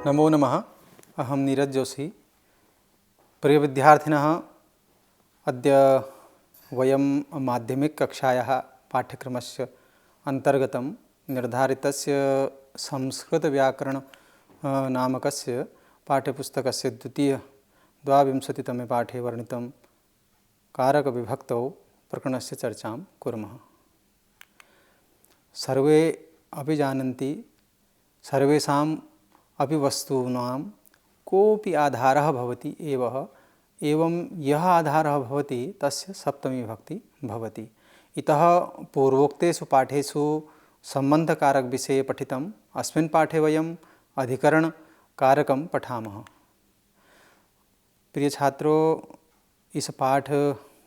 नमो नमः। अहं नीरज जोशी। प्रिय विद्यार्थिनः, अद्य वयं माध्यमिककक्षायाः पाठ्यक्रमस्य अन्तर्गतं निर्धारितस्य संस्कृतव्याकरण नामकस्य पाठ्यपुस्तकस्य द्वाविंशतितमे पाठे वर्णितं कारकविभक्तौ प्रकरणस्य चर्चां कुर्मः। सर्वे अपि जानन्ति, सर्वेषाम् अपि वस्तूनां कोऽपि आधारः भवति एवं यः आधारः भवति तस्य सप्तमी विभक्ति भवति। इतः पूर्वोक्तेषु पाठेषु सम्बन्धकारकविषये पठितम्। अस्मिन् पाठे वयम् अधिकरणकारकं पठामः। प्रिय छात्रों, इस पाठ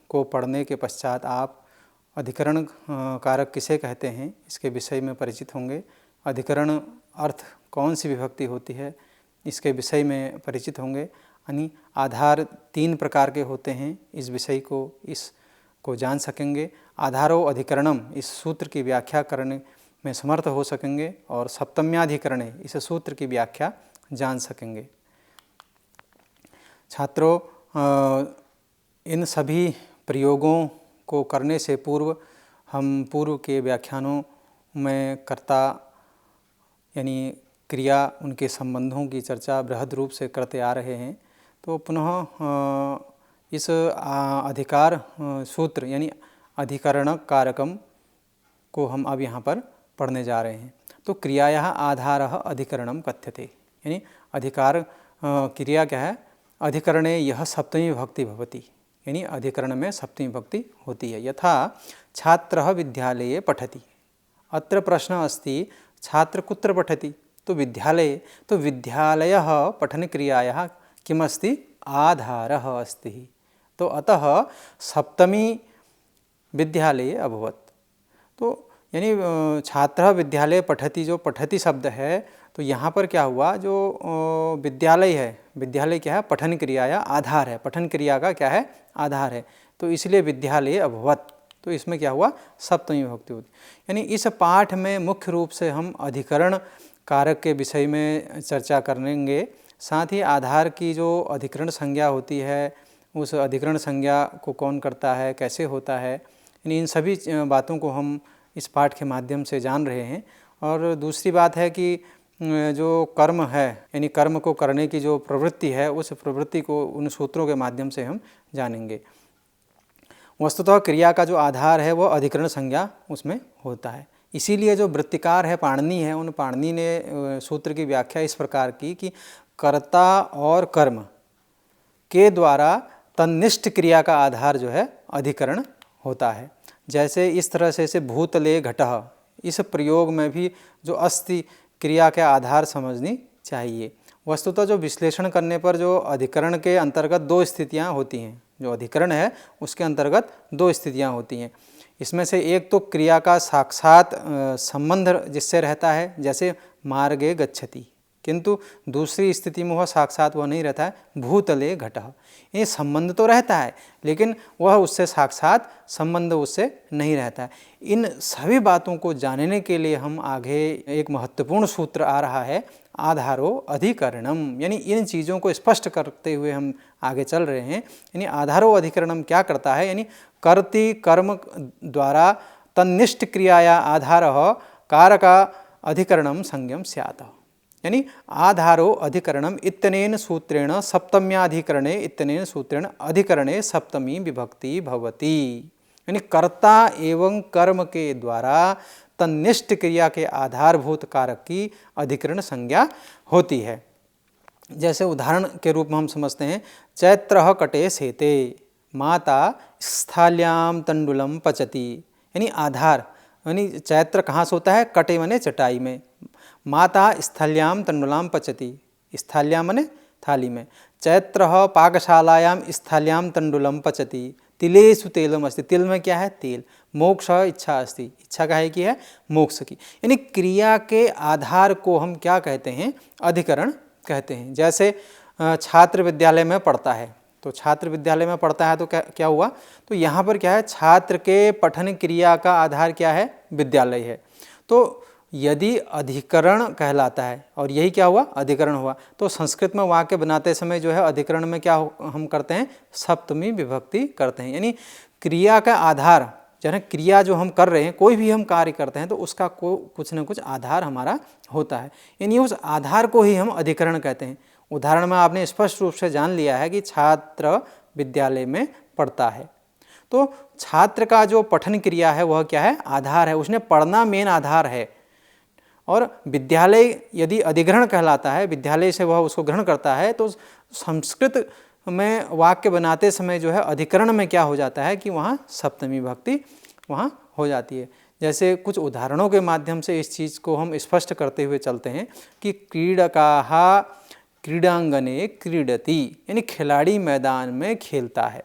को पढ़ने के पश्चात आप अधिकरण कारक किसे कहते हैं इसके विषय में परिचित होंगे। अधिकरण अर्थ कौन सी विभक्ति होती है इसके विषय में परिचित होंगे। यानी आधार 3 प्रकार के होते हैं, इस विषय को जान सकेंगे। आधारो अधिकरणम, इस सूत्र की व्याख्या करने में समर्थ हो सकेंगे और सप्तम्याधिकरणे, इस सूत्र की व्याख्या जान सकेंगे। छात्रों, इन सभी प्रयोगों को करने से पूर्व हम पूर्व के व्याख्यानों में कर्ता यानी क्रिया, उनके संबंधों की चर्चा बृहद रूप से करते आ रहे हैं। तो पुनः इस अधिकार सूत्र यानी अधिकरण कारकम को हम अब यहाँ पर पढ़ने जा रहे हैं। तो क्रियायाः आधारः अधिकरणम कथ्यते, यानी अधिकार क्रिया क्या है? अधिकरणे यह सप्तमी विभक्ति भवति, यानी अधिकरण में सप्तमी विभक्ति होती है। यथा छात्रः विद्यालये पठति। अत्र प्रश्नः अस्ति, छात्र कुत्र पठति? तो विद्यालये। तो विद्यालयः पठनक्रियायाः किमस्ति? आधारः अस्ति। तो अतः सप्तमी विद्यालये अभवत्। तो यानी छात्रः विद्यालये पठति, जो पठति शब्द है, तो यहाँ पर क्या हुआ? जो विद्यालय है, विद्यालय क्या है? पठन क्रिया या आधार है, पठन क्रिया का क्या है? आधार है। तो इसलिए विद्यालये अभवत्। तो इसमें क्या हुआ? सप्तमी विभक्ति होती। यानी इस पाठ में मुख्य रूप से हम अधिकरण कारक के विषय में चर्चा करेंगे। साथ ही आधार की जो अधिकरण संज्ञा होती है, उस अधिकरण संज्ञा को कौन करता है, कैसे होता है, यानी इन सभी बातों को हम इस पाठ के माध्यम से जान रहे हैं। और दूसरी बात है कि जो कर्म है, यानी कर्म को करने की जो प्रवृत्ति है, उस प्रवृत्ति को उन सूत्रों के माध्यम से हम जानेंगे। वस्तुतः क्रिया का जो आधार है वह अधिकरण संज्ञा उसमें होता है। इसीलिए जो वृत्तिकार है, पाणिनि है, उन पाणिनि ने सूत्र की व्याख्या इस प्रकार की कि कर्ता और कर्म के द्वारा तन्निष्ठ क्रिया का आधार जो है अधिकरण होता है। जैसे इस तरह से भूतले घटः, इस प्रयोग में भी जो अस्ति क्रिया के आधार समझनी चाहिए। वस्तुतः जो विश्लेषण करने पर जो अधिकरण के अंतर्गत 2 स्थितियाँ होती हैं, जो अधिकरण है उसके अंतर्गत 2 स्थितियाँ होती हैं। इसमें से एक तो क्रिया का साक्षात संबंध जिससे रहता है, जैसे मार्गे गच्छति, किंतु दूसरी स्थिति में वह साक्षात वह नहीं रहता है, भूतले घटः। ये संबंध तो रहता है लेकिन वह उससे साक्षात संबंध उससे नहीं रहता है। इन सभी बातों को जानने के लिए हम आगे एक महत्वपूर्ण सूत्र आ रहा है, आधारो अधिकरणम। यानी इन चीज़ों को स्पष्ट करते हुए हम आगे चल रहे हैं। यानी आधारो अधिकरणम क्या करता है? यानी कर्ति कर्म द्वारा तन्निष्ठ क्रियाया आधारः कारका अधिकरणम संज्ञम स्यात्। यानी आधारो अधिकरणम इत्यनेन सूत्रेण सप्तम्याधिकरणे इत्यनेन सूत्रेण अधिकरणे सप्तमी विभक्ति भवति। यानी कर्ता एवं कर्म के द्वारा तन्निष्ठ क्रिया के आधारभूत कारक की अधिकरण संज्ञा होती है। जैसे उदाहरण के रूप में हम समझते हैं, चैत्रः कटे सेते, माता स्थाल्याम तंडुलम पचति। यानी आधार, यानी चैत्र कहाँ से होता है? कटे माने चटाई में। माता स्थाल्याम तंडुलाम पचति, स्थाल्याम माने थाली में। चैत्रः पाकशालायाम स्थाल्याम तंडुलम पचति, तिलेषु तेलम अस्ति। तिल में क्या है? तेल। मोक्ष इच्छा अस्ति, इच्छा काहे की है? मोक्ष की। यानी क्रिया के आधार को हम क्या कहते हैं? अधिकरण कहते हैं। जैसे छात्र विद्यालय में पढ़ता है, तो छात्र विद्यालय में पढ़ता है तो क्या हुआ? तो यहाँ पर क्या है? छात्र के पठन क्रिया का आधार क्या है? विद्यालय है। तो यदि अधिकरण कहलाता है, और यही क्या हुआ, अधिकरण हुआ। तो संस्कृत में वाक्य बनाते समय जो है अधिकरण में क्या हम करते हैं, सप्तमी विभक्ति करते हैं। यानी क्रिया का आधार जो है, क्रिया जो हम कर रहे हैं, कोई भी हम कार्य करते हैं तो उसका कुछ न कुछ आधार हमारा होता है, यानी उस आधार को ही हम अधिकरण कहते हैं। उदाहरण में आपने स्पष्ट रूप से जान लिया है कि छात्र विद्यालय में पढ़ता है, तो छात्र का जो पठन क्रिया है वह क्या है, आधार है, उसने पढ़ना मेन आधार है। और विद्यालय यदि अधिग्रहण कहलाता है, विद्यालय से वह उसको ग्रहण करता है, तो संस्कृत में वाक्य बनाते समय जो है अधिकरण में क्या हो जाता है कि वहाँ सप्तमी विभक्ति वहाँ हो जाती है। जैसे कुछ उदाहरणों के माध्यम से इस चीज़ को हम स्पष्ट करते हुए चलते हैं कि क्रीडकाः क्रीडांगने क्रीडति, यानी खिलाड़ी मैदान में खेलता है।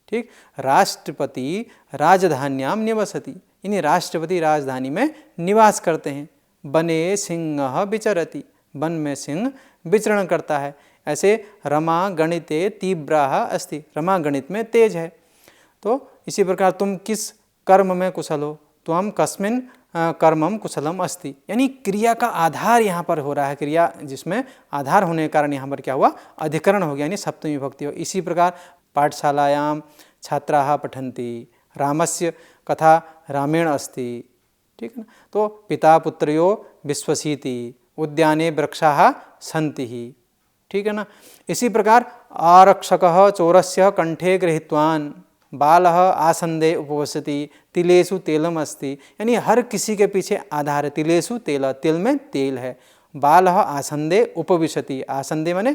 ठीक। राष्ट्रपति राजधान्याम निवसति, यानी राष्ट्रपति राजधानी में निवास करते हैं। बने सिंह विचरति, वन में सिंह विचरण करता है। ऐसे रमा गणिते तीव्राः अस्ति, रमा गणित में तेज है। तो इसी प्रकार तुम किस कर्म में कुशल हो, त्वं कस्मिन् कर्मम कुशलम अस्ति, यानी क्रिया का आधार यहाँ पर हो रहा है, क्रिया जिसमें आधार होने के कारण यहाँ पर क्या हुआ, अधिकरण हो गया, यानी सप्तमी विभक्ति हो। इसी प्रकार पाठशालायां छात्राः पठन्ति, रामस्य कथा रामेण अस्ति, ठीक है ना। तो पिता पुत्र्यो विश्वसीति, उद्याने वृक्षाः सन्ति, ठीक है ना। इसी प्रकार आरक्षकः चोरस्य कंठे गृहीत्वान्, बालः आसन्दे उपवसति, तिलेषु तेलम अस्ति, यानी हर किसी के पीछे आधार है। तिलेषु तेल, तिल में तेल है। बालः आसन्दे उपविशति, आसन्दे माने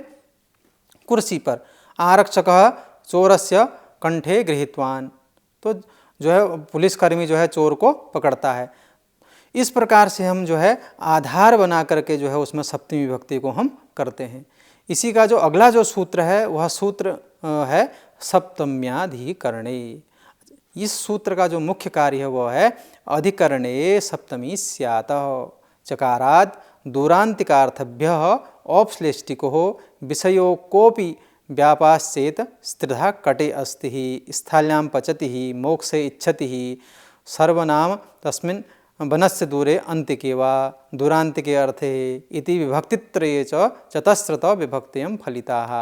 कुर्सी पर। आरक्षकः चोरस्य कंठे गृहीत्वान्, तो जो है पुलिसकर्मी जो है चोर को पकड़ता है। इस प्रकार से हम जो है आधार बना करके जो है उसमें सप्तमी विभक्ति को हम करते हैं। इसी का जो अगला जो सूत्र है वह सूत्र है सप्तम्याधिकरणे। इस सूत्र का जो मुख्य कार्य है वह है अधिकरणे सप्तमी स्यात्, चकाराद दूरांतिकार्थभ्यः औपश्लेष्टिको विषयो कोपि व्यापाश्चेत स्त्रिधा कटे अस्ति ही, स्थाल्यां पचति ही, मोक्षे इच्छति ही, सर्वनाम तस्मिन् वनस्य दूरे अंतिके वा, दूरांतिके अर्थे इति विभक्तित्रये च चतस्रत विभक्तियं फलिताः।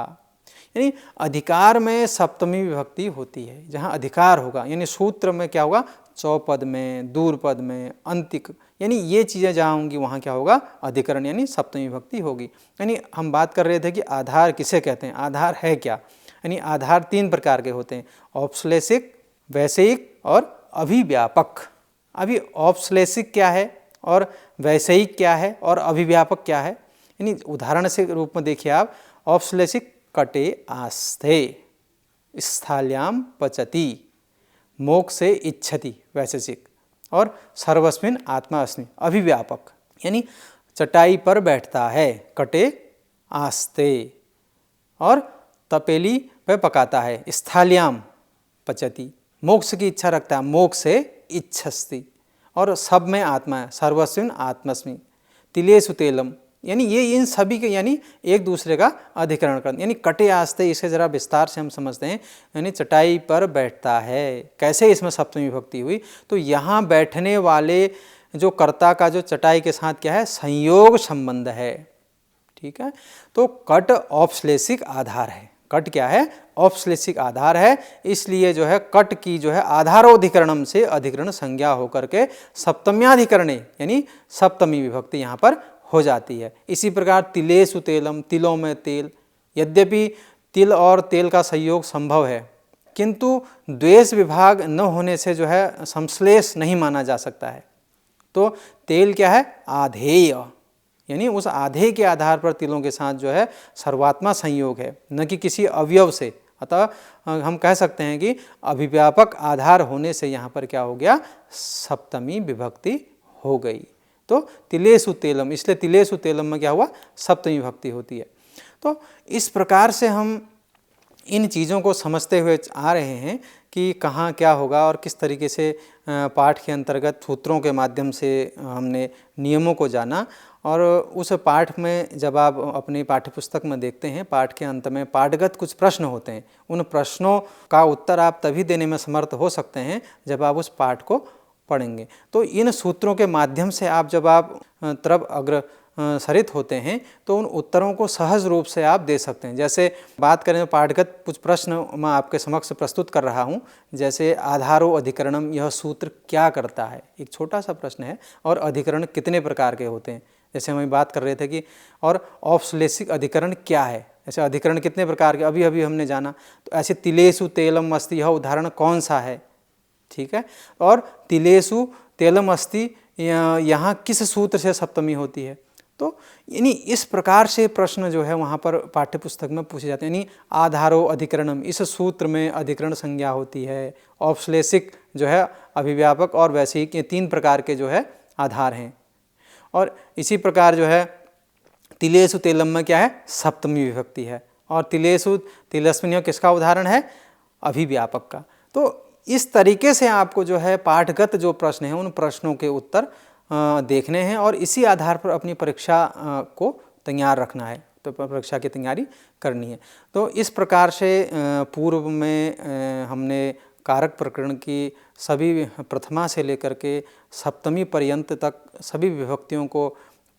यानी अधिकार में सप्तमी विभक्ति होती है, जहाँ अधिकार होगा, यानी सूत्र में क्या होगा, चौपद में, दूर पद में, अंतिक, यानी ये चीज़ें जहाँ होंगी वहाँ क्या होगा, अधिकरण, यानी सप्तमी विभक्ति होगी। यानी हम बात कर रहे थे कि आधार किसे कहते हैं, आधार है क्या, यानी आधार तीन प्रकार के होते हैं, औपश्लेषिक, वैषयिक और अभिव्यापक। अभी औपश्लेषिक क्या है और वैषयिक क्या है और अभिव्यापक क्या है, यानी उदाहरण से रूप में देखिए आप। औपश्लेषिक कटे आस्थे, स्थाल्यां पचति, मोक्षे इच्छति वैशेषिक, और सर्वस्मिन् आत्मा अस्मि अभिव्यापक, यानी चटाई पर बैठता है, कटे आस्ते, और तपेली पे पकाता है, स्थाल्यां पचति, मोक्ष की इच्छा रखता है, मोक्षे इच्छस्ति, और सब में आत्मा है, सर्वस्मिन् आत्मस्मि, तिलेषु तेलम, यानी ये इन सभी के यानी एक दूसरे का अधिकरण कर, यानी कटे आस्ते, इसे जरा विस्तार से हम समझते हैं, यानी चटाई पर बैठता है। कैसे इसमें सप्तमी विभक्ति हुई, तो यहाँ बैठने वाले जो कर्ता का जो चटाई के साथ क्या है, संयोग संबंध है, ठीक है। तो कट औपश्लेषिक आधार है, कट क्या है, औपश्लेषिक आधार है, इसलिए जो है कट की जो है आधारोधिकरणम से अधिकरण संज्ञा होकर के सप्तम्याधिकरणे यानी सप्तमी विभक्ति यहाँ पर हो जाती है। इसी प्रकार तिलेषु तेलम, तिलों में तेल, यद्यपि तिल और तेल का संयोग संभव है, किंतु द्वेष विभाग न होने से जो है संश्लेष नहीं माना जा सकता है। तो तेल क्या है, आधेय, यानी उस आधेय के आधार पर तिलों के साथ जो है सर्वात्मा संयोग है, न कि किसी अवयव से। अतः हम कह सकते हैं कि अभिव्यापक आधार होने से यहाँ पर क्या हो गया, सप्तमी विभक्ति हो गई। तो तिलेषु तेलम, इसलिए तिलेषु तेलम में क्या हुआ, सप्तमी विभक्ति होती है। तो इस प्रकार से हम इन चीज़ों को समझते हुए आ रहे हैं कि कहाँ क्या होगा और किस तरीके से पाठ के अंतर्गत सूत्रों के माध्यम से हमने नियमों को जाना। और उस पाठ में जब आप अपनी पाठ्यपुस्तक में देखते हैं, पाठ के अंत में पाठगत कुछ प्रश्न होते हैं, उन प्रश्नों का उत्तर आप तभी देने में समर्थ हो सकते हैं जब आप उस पाठ को पढ़ेंगे। तो इन सूत्रों के माध्यम से आप जब आप तरफ अग्रसरित होते हैं तो उन उत्तरों को सहज रूप से आप दे सकते हैं। जैसे बात करें तो पाठगत कुछ प्रश्न मैं आपके समक्ष प्रस्तुत कर रहा हूँ। जैसे आधारो अधिकरणम, यह सूत्र क्या करता है, एक छोटा सा प्रश्न है। और अधिकरण कितने प्रकार के होते हैं, जैसे हम बात कर रहे थे कि और औपश्लेषिक अधिकरण क्या है, ऐसे अधिकरण कितने प्रकार के अभी अभी हमने जाना। तो ऐसे तिलेषु तेलम अस्ति, यह उदाहरण कौन सा है, ठीक है। और तिलेषु तेलम अस्ति यहाँ किस सूत्र से सप्तमी होती है। तो यानी इस प्रकार से प्रश्न जो है वहाँ पर पाठ्यपुस्तक में पूछे जाते हैं। यानी आधारो अधिकरणम, इस सूत्र में अधिकरण संज्ञा होती है। औपश्लेषिक जो है अभिव्यापक और वैशिक, ये 3 प्रकार के जो है आधार हैं। और इसी प्रकार जो है तिलेषु तेलम में क्या है, सप्तमी विभक्ति है। और तिलेषु तिलस्मिन किसका उदाहरण है, अभिव्यापक का। तो इस तरीके से आपको जो है पाठगत जो प्रश्न हैं उन प्रश्नों के उत्तर देखने हैं और इसी आधार पर अपनी परीक्षा को तैयार रखना है, तो परीक्षा की तैयारी करनी है। तो इस प्रकार से पूर्व में हमने कारक प्रकरण की सभी प्रथमा से लेकर के सप्तमी पर्यंत तक सभी विभक्तियों को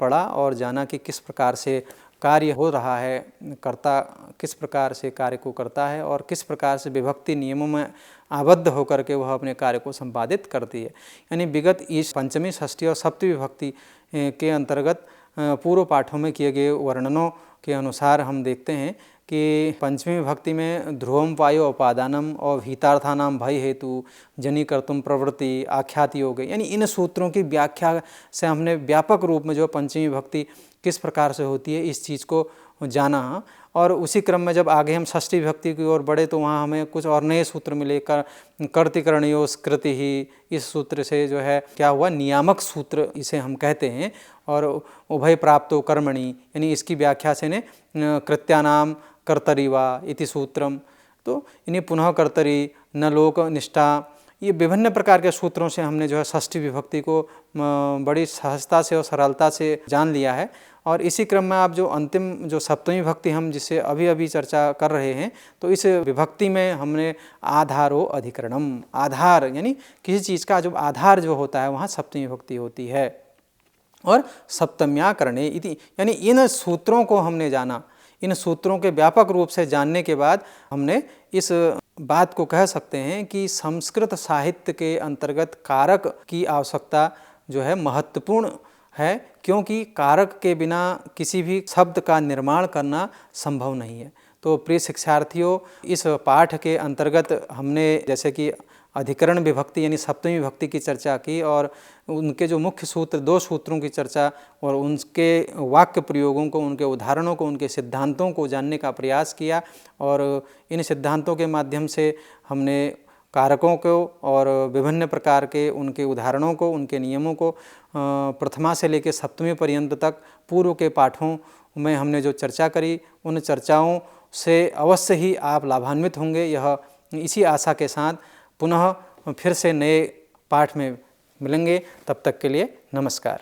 पढ़ा और जाना कि किस प्रकार से कार्य हो रहा है, कर्ता किस प्रकार से कार्य को करता है और किस प्रकार से विभक्ति नियमों में आबद्ध होकर के वह अपने कार्य को संपादित करती है। यानी विगत इस पंचमी, षष्ठी और सप्तमी विभक्ति के अंतर्गत पूर्व पाठों में किए गए वर्णनों के अनुसार हम देखते हैं कि पंचमी विभक्ति में ध्रुवम पायो उपादानम और हितार्थानाम भय हेतु जनी कर्तुम प्रवृत्ति आख्याति हो गई। यानी इन सूत्रों की व्याख्या से हमने व्यापक रूप में जो पंचमी विभक्ति किस प्रकार से होती है इस चीज़ को जाना। और उसी क्रम में जब आगे हम षष्ठी विभक्ति की ओर बढ़े तो वहाँ हमें कुछ और नए सूत्र मिले। कर्तिकरणयोस कृति ही, इस सूत्र से जो है क्या हुआ, नियामक सूत्र इसे हम कहते हैं। और उभय प्राप्तो कर्मणि, यानी इसकी व्याख्या से ने कृत्यानाम कर्तरि वा इति सूत्रम। तो इन्हें पुनः कर्तरि न लोक निष्ठा, ये विभिन्न प्रकार के सूत्रों से हमने जो है षष्ठी विभक्ति को बड़ी सहजता से और सरलता से जान लिया है। और इसी क्रम में आप जो अंतिम जो सप्तमी विभक्ति हम जिसे अभी अभी चर्चा कर रहे हैं, तो इस विभक्ति में हमने आधारो अधिकरणम, आधार यानी किसी चीज़ का जो आधार जो होता है वहाँ सप्तमी विभक्ति होती है। और सप्तम्याकरणे इति, यानी इन सूत्रों को हमने जाना। इन सूत्रों के व्यापक रूप से जानने के बाद हमने इस बात को कह सकते हैं कि संस्कृत साहित्य के अंतर्गत कारक की आवश्यकता जो है महत्वपूर्ण है, क्योंकि कारक के बिना किसी भी शब्द का निर्माण करना संभव नहीं है। तो प्रिय शिक्षार्थियों, इस पाठ के अंतर्गत हमने जैसे कि अधिकरण विभक्ति यानी सप्तमी विभक्ति की चर्चा की और उनके जो मुख्य सूत्र 2 सूत्रों की चर्चा और उनके वाक्य प्रयोगों को, उनके उदाहरणों को, उनके सिद्धांतों को जानने का प्रयास किया। और इन सिद्धांतों के माध्यम से हमने कारकों को और विभिन्न प्रकार के उनके उदाहरणों को, उनके नियमों को प्रथमा से लेकर सप्तमी पर्यंत तक पूर्व के पाठों में हमने जो चर्चा करी, उन चर्चाओं से अवश्य ही आप लाभान्वित होंगे। यह इसी आशा के साथ पुनः फिर से नए पाठ में मिलेंगे। तब तक के लिए नमस्कार।